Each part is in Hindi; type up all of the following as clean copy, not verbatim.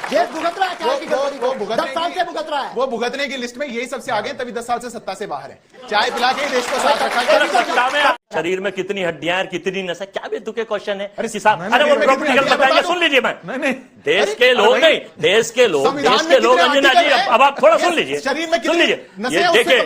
देश भुगत रहा है क्या की गड़बड़ी को? 10 साल से भुगत रहा है। वो भुगतने की लिस्ट में यही सबसे आगे, तभी 10 साल से सत्ता से बाहर है। चाय पिला के देश को साथ रखा। शरीर में कितनी हड्डियां हैं, कितनी नसें, क्या बेतु के क्वेश्चन है? अरे वो प्रॉपर्टी बताएंगे, सुन लीजिए। मैं देश के लोग नहीं, देश के लोग अंजना जी, अब आप थोड़ा सुन लीजिए, सुन लीजिए। ये देखिए,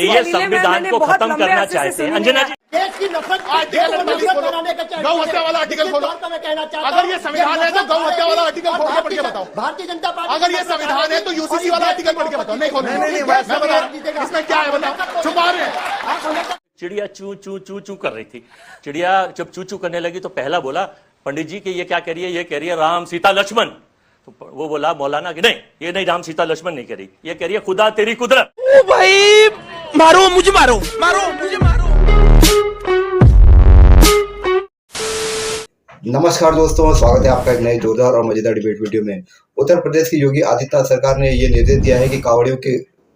ये संविधान को खत्म करना चाहते हैं अंजना जी। देश की नफरत बनाने का गौ हत्या वाला आर्टिकल खोलो। अगर ये संविधान है तो गौ हत्या वाला आर्टिकल खोल के पढ़ के बताओ। भारतीय जनता पार्टी अगर ये संविधान है तो यूसीसी वाला आर्टिकल पढ़ के बताओ। नहीं खोल, मैं बता, इसमें क्या है बताओ, छुपा रहे हैं। चिड़िया चू चू चू चू कर रही थी। चिड़िया जब चू चू करने लगी तो पहला बोला, पंडित जी कि ये क्या कह रही है? ये कह रही है राम सीता लक्ष्मण। तो वो बोला मौलाना कि नहीं, ये नहीं, राम सीता लक्ष्मण नहीं कह रही, ये कह रही है खुदा तेरी कुदरत। ओ भाई मारो मुझे, मारो मुझे मारो। नमस्कार दोस्तों, स्वागत है आपका एक नए जोरदार और मजेदार डिबेट वीडियो में। उत्तर प्रदेश की योगी आदित्यनाथ सरकार ने ये निर्देश दिया है कि कांवड़ियों के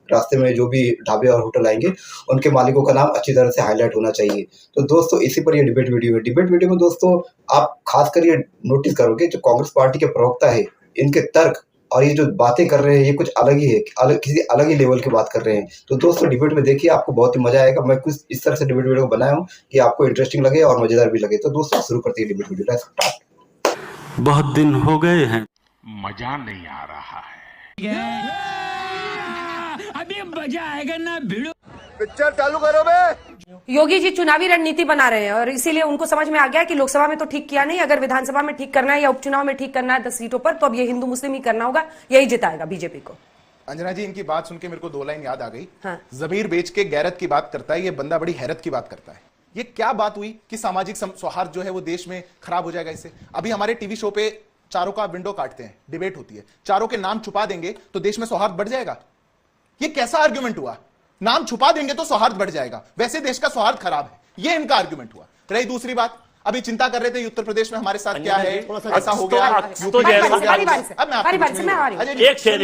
रास्ते में जो भी ढाबे और होटल आएंगे उनके मालिकों का नाम अच्छी तरह से हाईलाइट होना चाहिए। तो दोस्तों इसी पर ये डिबेट वीडियो है। डिबेट वीडियो में दोस्तों आप खासकर ये नोटिस करोगे, जो कांग्रेस पार्टी के प्रवक्ता है, इनके तर्क और ये जो बातें कर रहे हैं ये कुछ अलग ही है, किसी अलग ही लेवल की बात कर रहे हैं। तो दोस्तों डिबेट में देखिए, आपको बहुत ही मजा आएगा। मैं कुछ इस तरह से डिबेट वीडियो बनाया हूँ कि आपको इंटरेस्टिंग लगे और मजेदार भी लगे। तो दोस्तों शुरू करते हैं डिबेट वीडियो। Let's start. बहुत दिन हो गए हैं, मजा नहीं आ रहा है। अभी मजा आएगा ना भिड़ो। पिक्चर चालू करो बे। योगी जी चुनावी रणनीति बना रहे हैं और इसीलिए उनको समझ में आ गया कि लोकसभा में तो ठीक किया नहीं, अगर विधानसभा में ठीक करना है या उपचुनाव में ठीक करना है 10 सीटों पर, तो अब ये हिंदू मुस्लिम ही करना होगा, यही जिताएगा बीजेपी को। अंजना जी, इनकी बात सुन के मेरे को 2 लाइन याद आ गई। हाँ। जमीर बेच के गैरत की बात करता है, ये बंदा बड़ी हैरत की बात करता है। ये क्या बात हुई कि सामाजिक सौहार्द जो है वो देश में खराब हो जाएगा इससे? अभी हमारे टीवी शो पे चारों का विंडो काटते हैं, डिबेट होती है, चारों के नाम छुपा देंगे तो देश में सौहार्द बढ़ जाएगा। ये कैसा आर्गुमेंट हुआ? नाम छुपा देंगे तो सौहार्द बढ़ जाएगा, वैसे देश का सौहार्द खराब है, ये इनका आर्गुमेंट हुआ। रही दूसरी बात, अभी चिंता कर रहे थे उत्तर प्रदेश में हमारे साथ क्या है, ऐसा हो गया, तो एक शेर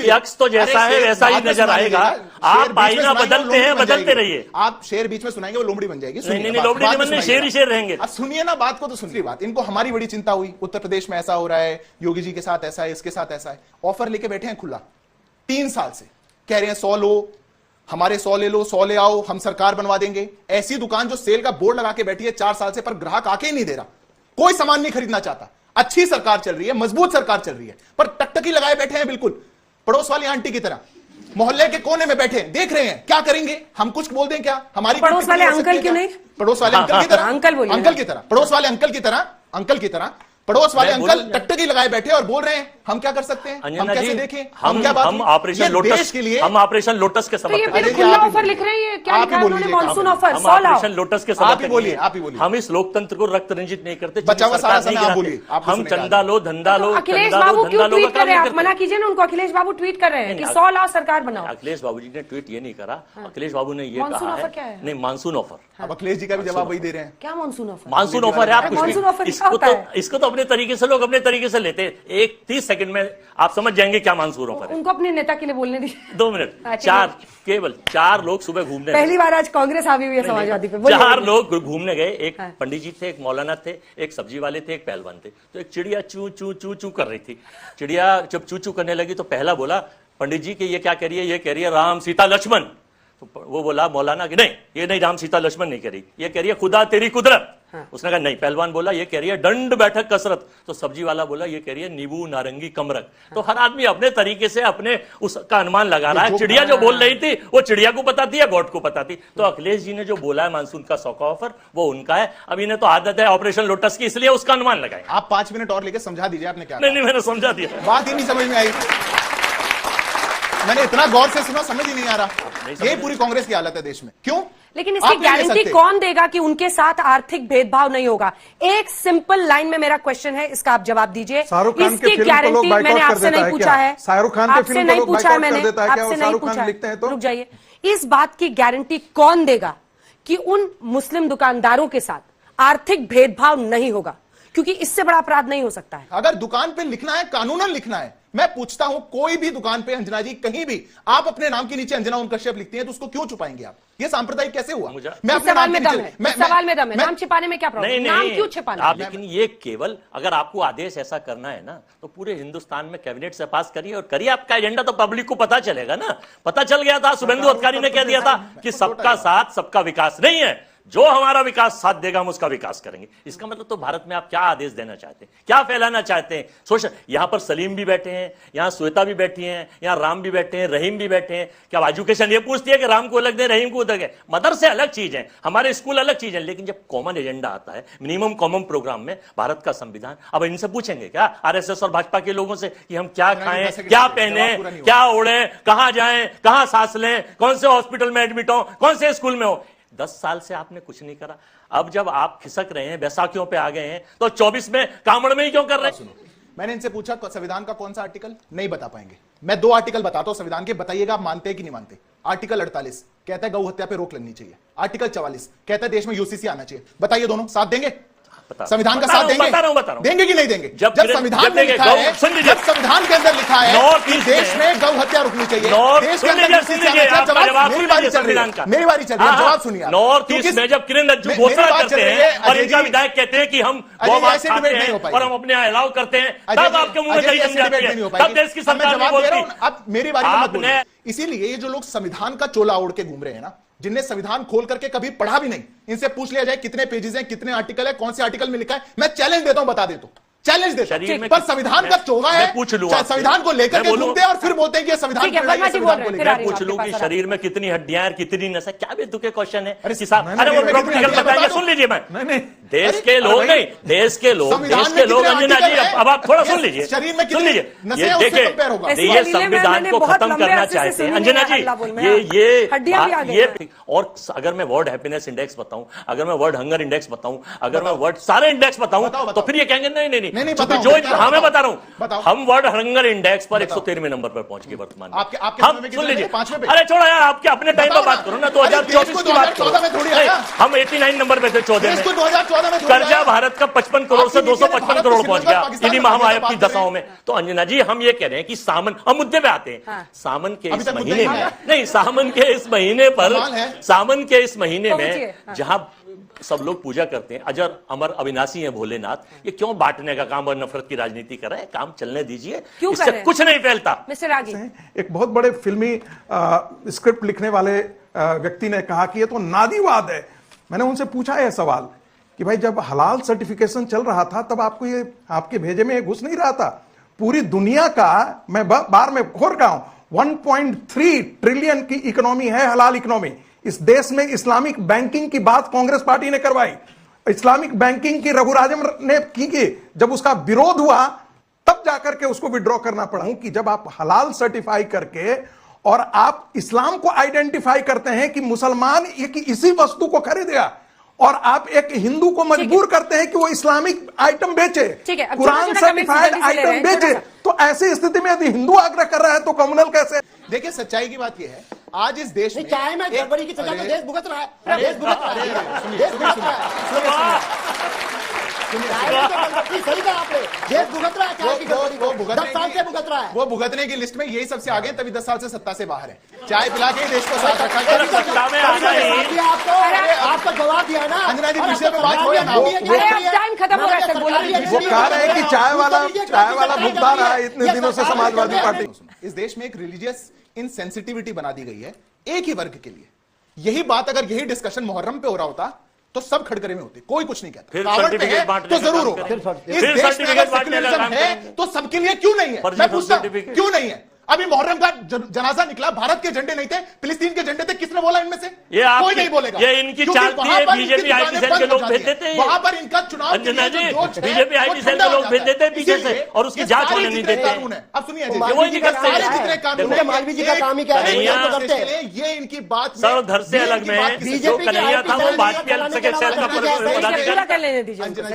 यक्स तो जैसा है वैसा ही नजर आएगा। आप आईना बदलते हैं, बदलते रहिए। आप शेर बीच में सुनाएंगे वो लोमड़ी बन जाएगी। नहीं, लोमड़ी नहीं बनने, शेर ही शेर रहेंगे। अब सुनिए ना बात को, तो सुनिए बात। इनको हमारी बड़ी चिंता हुई, उत्तर प्रदेश में ऐसा हो रहा है, योगी जी के साथ ऐसा है, इसके साथ ऐसा है। ऑफर लेके बैठे हैं खुला, 3 साल से कह रहे हैं 100 लो, हमारे 100 ले लो, 100 ले आओ, हम सरकार बनवा देंगे। ऐसी दुकान जो सेल का बोर्ड लगा के बैठी है 4 साल से, पर ग्राहक आके ही नहीं दे रहा, कोई सामान नहीं खरीदना चाहता। अच्छी सरकार चल रही है, मजबूत सरकार चल रही है, पर टकटकी लगाए बैठे हैं बिल्कुल पड़ोस वाली आंटी की तरह, मोहल्ले के कोने में बैठे हैं, देख रहे हैं क्या करेंगे, हम कुछ बोल दें क्या? हमारी पड़ोस वाले अंकल क्यों नहीं? पड़ोस वाले अंकल की तरह, अंकल की तरह, पड़ोस वाले अंकल की तरह, अंकल की तरह पड़ोस वाले अंकल टकटकी लगाए बैठे और बोल रहे हैं हम क्या कर सकते हैं, हम कैसे देखें, हम क्या बात, हम ऑपरेशन लोटस के लिए, हम ऑपरेशन लोटस के समर्थक हैं। ऑफर लिख रहे हैं, क्या लिखा है उन्होंने? मॉनसून ऑफर, ऑपरेशन लोटस के समर्थक। आप ही बोलिए। हम इस लोकतंत्र को रक्त रंजित नहीं करते, बोलिए। हम चंदा लो, धंधा लो। अखिलेश बाबू क्यों ट्वीट कर रहे हैं? आप मना कीजिए ना उनको। अखिलेश बाबू ट्वीट कर रहे हैं कि 100 लाओ सरकार बनाओ। अखिलेश बाबू जी ने ट्वीट ये नहीं करा, अखिलेश बाबू ने ये कहा है, नहीं मानसून ऑफर। अब अखिलेश जी का भी जवाब वही दे रहे हैं। क्या मानसून ऑफर? मानसून ऑफर है, आप इसको तो अपने तरीके से लोग अपने तरीके से लेते हैं। 30 सेकंड में आप समझ जाएंगे क्या मानसून ऑफर है। उनको अपने नेता के लिए बोलने दीजिए 2 मिनट। केवल 4 लोग सुबह घूमने, पहली बार आज कांग्रेस आई हुई है समाजवादी पे। 4 लोग घूमने गए, एक पंडित जी थे, एक मौलाना थे, एक सब्जी वाले थे, एक पहलवान थे। तो एक चिड़िया चू चू चू चू कर रही थी। चिड़िया जब चू चू करने लगी तो पहला बोला, पंडित जी कि ये क्या कह रही है? ये कह रही है राम सीता लक्ष्मण। तो वो बोला मौलाना कि नहीं, ये नहीं, राम सीता लक्ष्मण नहीं कह रही, ये कह रही है खुदा तेरी कुदरत। उसने कहा नहीं। पहलवान बोला ये कह रही है दंड बैठक कसरत। तो सब्जी वाला बोला ये कह रही है नींबू नारंगी कमरक। तो हर आदमी अपने तरीके से अपने उसका अनुमान लगा रहा है। चिड़िया जो बोल रही थी वो चिड़िया को पता थी या गॉड को पता थी? तो अखिलेश जी ने जो बोला है मानसून का 100 का ऑफर, वो उनका है। अब इन्हें तो आदत है ऑपरेशन लोटस की, इसलिए उसका अनुमान लगाए। आप 5 मिनट और लेके समझा दीजिए आपने क्या? नहीं, मैंने समझा दिया, बात ही नहीं समझ में आई। मैंने इतना गौर से सुना, समझ ही नहीं आ रहा। ये पूरी कांग्रेस की हालत है देश में। क्यों? लेकिन इसकी गारंटी कौन देगा कि उनके साथ आर्थिक भेदभाव नहीं होगा? एक सिंपल लाइन में मेरा क्वेश्चन है, इसका आप जवाब दीजिए। इसकी गारंटी मैंने आपसे नहीं पूछा है, आपसे नहीं पूछा है, मैंने आपसे नहीं पूछा है। रुक जाइए। इस बात की गारंटी कौन देगा कि उन मुस्लिम दुकानदारों के साथ आर्थिक भेदभाव नहीं होगा? क्योंकि इससे बड़ा अपराध नहीं हो सकता है। अगर दुकान पे लिखना है, कानूनन लिखना है, मैं पूछता हूं कोई भी दुकान पे अंजना जी कहीं भी आप अपने नाम के नीचे अंजना ओम कश्यप लिखती हैं तो उसको क्यों छुपाएंगे आप? ये सांप्रदायिक कैसे हुआ? मैं अपने सवाल में दम है, सवाल में दम है, नाम छिपाने में क्या प्रॉब्लम? नाम क्यों छिपाना? लेकिन ये केवल अगर आपको आदेश ऐसा करना है ना तो पूरे हिंदुस्तान में कैबिनेट से पास करिए और करिए आपका एजेंडा, तो पब्लिक को पता चलेगा ना। पता चल गया था, शुभेंदु अधिकारी ने कह दिया था कि सबका साथ सबका विकास नहीं है, जो हमारा विकास साथ देगा हम उसका विकास करेंगे। इसका मतलब तो भारत में आप क्या आदेश देना चाहते हैं, क्या फैलाना चाहते हैं? सोच, यहां पर सलीम भी बैठे हैं, यहां श्वेता भी बैठी हैं, यहां राम भी बैठे हैं, रहीम भी बैठे हैं। क्या एजुकेशन ये पूछती है कि राम को अलग दे, रहीम को अलग है? मदरसे अलग चीज है, हमारे स्कूल अलग चीज है, लेकिन जब कॉमन एजेंडा आता है, मिनिमम कॉमन प्रोग्राम में भारत का संविधान, अब इनसे पूछेंगे क्या आरएसएस और भाजपा के लोगों से कि हम क्या खाएं, क्या पहने, क्या ओढ़े, कहां जाएं, कहां सांस लें, कौन से हॉस्पिटल में एडमिट हो, कौन से स्कूल में हो? 10 साल से आपने कुछ नहीं करा। अब जब आप खिसक रहे हैं, बैसाखियों पे आ गए हैं, तो 24 में कांवड़ में ही क्यों कर रहे हैं? मैंने इनसे पूछा संविधान का कौन सा आर्टिकल, नहीं बता पाएंगे। मैं 2 आर्टिकल बताता हूं संविधान के, बताइएगा आप मानते हैं कि नहीं मानते। आर्टिकल 48 कहता है गौ हत्या पे रोक लगनी चाहिए, आर्टिकल 44 कहता है देश में यूसीसी आना चाहिए। बताइए दोनों साथ देंगे? संविधान का साथ देंगे? देंगे कि नहीं देंगे? जब संविधान में लिखा है, जब संविधान के अंदर लिखा है कि देश में गौ हत्या रुकनी चाहिए, देश के अंदर मेरी बारी चल रही है, मेरी बारी चल रही है, जवाब सुनिए। नॉर्थ ईस्ट में जब किरण रिजिजू घोषणा करते हैं और इनका विधायक कहते हैं कि हम गौमांस खाते हैं और हम अपने यहाँ अलाउ करते हैं, तब आपके मुंह में दही जम जाती है, तब देश की सरकार नहीं बोलती। अब मेरी बारी मत बोलिए। इसीलिए ये जो लोग संविधान का चोला ओढ़ के घूम रहे हैं ना, जिनने संविधान खोल करके कभी पढ़ा भी नहीं, इनसे पूछ लिया जाए कितने पेजेस हैं, कितने आर्टिकल है, कौन से आर्टिकल में लिखा है, मैं चैलेंज देता हूं, बता दे तो चैलेंज देता हूं। पर संविधान का चोगा है, पूछ लूं, संविधान को लेकर के घूमते हैं और फिर बोलते हैं कि संविधान मैं पूछ लूं कि शरीर में कितनी हड्डियां हैं, कितनी नसें, क्या बेतु के क्वेश्चन है? अरे वो प्रैक्टिकल बताइए, सुन लीजिए। मैं देश के लोग नहीं, देश के लोग अंजना जी, अब आप थोड़ा सुन लीजिए, सुन लीजिए। देखिए, ये संविधान को खत्म करना चाहते हैं अंजना जी, ये और अगर मैं वर्ल्ड हैप्पीनेस इंडेक्स बताऊं, अगर मैं वर्ल्ड हंगर इंडेक्स बताऊं, अगर मैं वर्ल्ड सारे इंडेक्स बताऊं, तो फिर ये कहेंगे नहीं नहीं, जो हाँ मैं बता रहा हूं, हम वर्ल्ड हंगर इंडेक्स पर 113वें नंबर पर पहुंच गए वर्तमान में। हम सुन लीजिए, अरे छोड़ो यार, आपके अपने टाइम पर बात करो ना, 2024 की बात करो। हम 89 नंबर पे थे 14 में। कर्जा भारत का 55 करोड़ से 255 करोड़ पहुंच गया इन्हीं महामारी की दशाओं में। तो अंजना जी, हम ये कह रहे हैं कि सावन, हम मुद्दे पे आते हैं, सावन के इस महीने में, नहीं सावन के इस महीने पर, सावन के इस महीने में जहां सब लोग पूजा करते हैं, अजर अमर अविनाशी है भोलेनाथ, ये क्यों बांटने का काम और नफरत की राजनीति कर रहे हैं? काम चलने दीजिए, इससे कुछ नहीं फैलता। मिस्टर रागी, एक बहुत बड़े फिल्मी स्क्रिप्ट लिखने वाले व्यक्ति ने कहा कि ये तो नादीवाद है। मैंने उनसे पूछा है सवाल कि भाई जब हलाल सर्टिफिकेशन चल रहा था तब आपको ये आपके भेजे में घुस नहीं रहा था? पूरी दुनिया का, मैं बार में घोर रहा हूं, 1.3 ट्रिलियन की इकोनॉमी है हलाल इकोनॉमी। इस देश में इस्लामिक बैंकिंग की बात कांग्रेस पार्टी ने करवाई, इस्लामिक बैंकिंग की रघुराजन ने की, जब उसका विरोध हुआ तब जाकर के उसको विड्रॉ करना पड़ा। कि जब आप हलाल सर्टिफाई करके और आप इस्लाम को आइडेंटिफाई करते हैं कि मुसलमान इसी वस्तु को खरीदेगा, और आप एक हिंदू को मजबूर करते हैं कि वो इस्लामिक आइटम बेचे, कुरान सर्टिफाइड आइटम बेचे, तो ऐसी स्थिति में यदि हिंदू आग्रह कर रहा है तो कम्युनल कैसे? देखिए, सच्चाई की बात यह है, आज इस देश में चाहे में गड़बड़ी की सजा तो देश भुगत रहा है, देश भुगत रहा है, देश भुगत रहा है। सही कहा आपने, देश भुगत रहा है, चाय की गड़बड़ी को 10 साल से भुगत रहा है। वो भुगतने की लिस्ट में यही सबसे आगे, तभी 10 साल से सत्ता से बाहर है। चाय पिला के देश को साथ रखा है। आपको जवाब दिया ना अंजना जी, विषय पे बात हो या ना हो, टाइम खत्म हो रहा है, वो कह रहे हैं कि चाय वाला भुगता रहा है इतने दिनों से समाजवादी पार्टी। इस देश में एक रिलीजियस इनसेंसिटिविटी बना दी गई है एक ही वर्ग के लिए। यही बात अगर यही डिस्कशन मुहर्रम पे हो रहा होता तो सब खड़खड़े में होते, कोई कुछ नहीं कहता। तो जरूर होगा। इस देश में अगर सेक्युलरिज्म है तो सबके लिए क्यों नहीं है? मैं पूछता हूं, क्यों नहीं है? अभी मुहर्रम का जनाजा निकला, भारत के झंडे नहीं थे, फिलिस्तीन के झंडे थे, किसने बोला इनमें से? कोई नहीं बोलेगा। ये इनकी चालती है, बीजेपी आईटी सेल के लोग भेज देते हैं, वहां पर इनका चुनाव बीजेपी आईटी सेल के लोग भेज देते हैं पीछे से, और उसकी जांच होने नहीं देते। अब सुनिए, मालवीय जी का काम ही क्या है? ये इनकी बात सर घर से अलग में जो कन्हैया था वो भाजपा सेल का पदाधिकारी।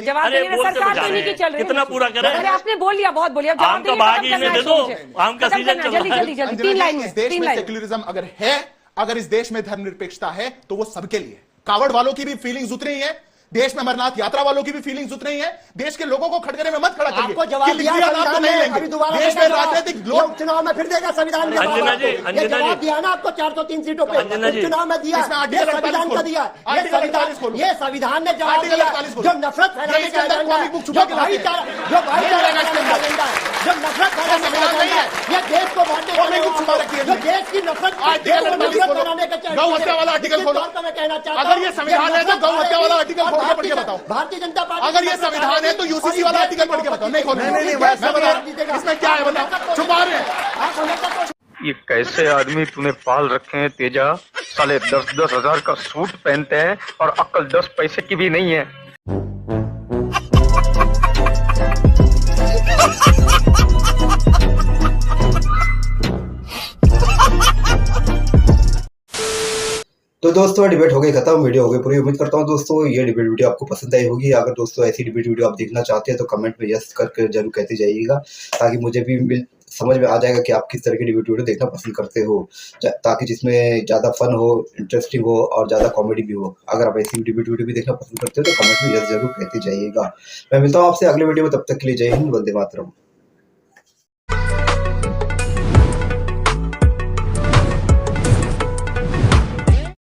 जवाब सरकार तो नहीं चल रही, कितना पूरा करें? आपने बोल लिया, बहुत बोलिया। आम का बाग ही दे दो, आम का सीजन जल्दी जल्दी जल्दी, 3 लाइन में, इस देश में सेक्युलरिज्म अगर है, अगर इस देश में धर्मनिरपेक्षता है तो वो सबके लिए। कावड़ वालों की भी फीलिंग्स उतनी है, देश में अमरनाथ यात्रा वालों की भी फीलिंग्स उतनी ही है। देश के लोगों को खटकरे में मत खड़ा करिए आपको जवाब दिया संविधान ने, अभी दोबारा देश में राजनीतिक लोग चुनाव में फिर देगा संविधान के जवाब दिया ना आपको 403 सीटों पे चुनाव में दिया, ये संविधान का दिया, ये संविधान ने जवाब दिया। जो नफरत फैलाने का एजेंडा है, जो भाईचारा जो नफरत फैलाने का, ये देश को बांटने का, जो देश की नफरत फैलाने का गौ हत्या वाला आर्टिकल खोलो। मैं कहना चाहता हूं, अगर ये संविधान है तो गौ हत्या वाला आर्टिकल खोल के पढ़ के बताओ। भारतीय जनता पार्टी अगर ये संविधान है तो यूसीसी वाला आर्टिकल पढ़ के बताओ। नहीं खोलो, इसमें क्या है बताओ, छुपा रहे हैं। ये कैसे आदमी तूने पाल रखे हैं तेजा, साले 10-10 हजार का सूट पहनते हैं और अक्ल 10 पैसे की भी नहीं है। तो दोस्तों डिबेट हो गई खत्म, वीडियो हो गई पूरी। उम्मीद करता हूँ दोस्तों ये डिबेट वीडियो आपको पसंद आई होगी। अगर दोस्तों ऐसी डिबेट वीडियो आप देखना चाहते हैं तो कमेंट में यस करके जरूर कहते जाइएगा, ताकि मुझे भी समझ में आ जाएगा कि आप किस तरह की डिबेट वीडियो देखना पसंद करते हो, ताकि जिसमें ज़्यादा फन हो, इंटरेस्टिंग हो और ज़्यादा कॉमेडी भी हो। अगर आप ऐसी डिबेट वीडियो भी देखना पसंद करते हो तो कमेंट में यस जरूर कहते जाइएगा। मैं मिलता हूँ आपसे अगले वीडियो में, तब तक के लिए जय हिंद, वंदे मातरम।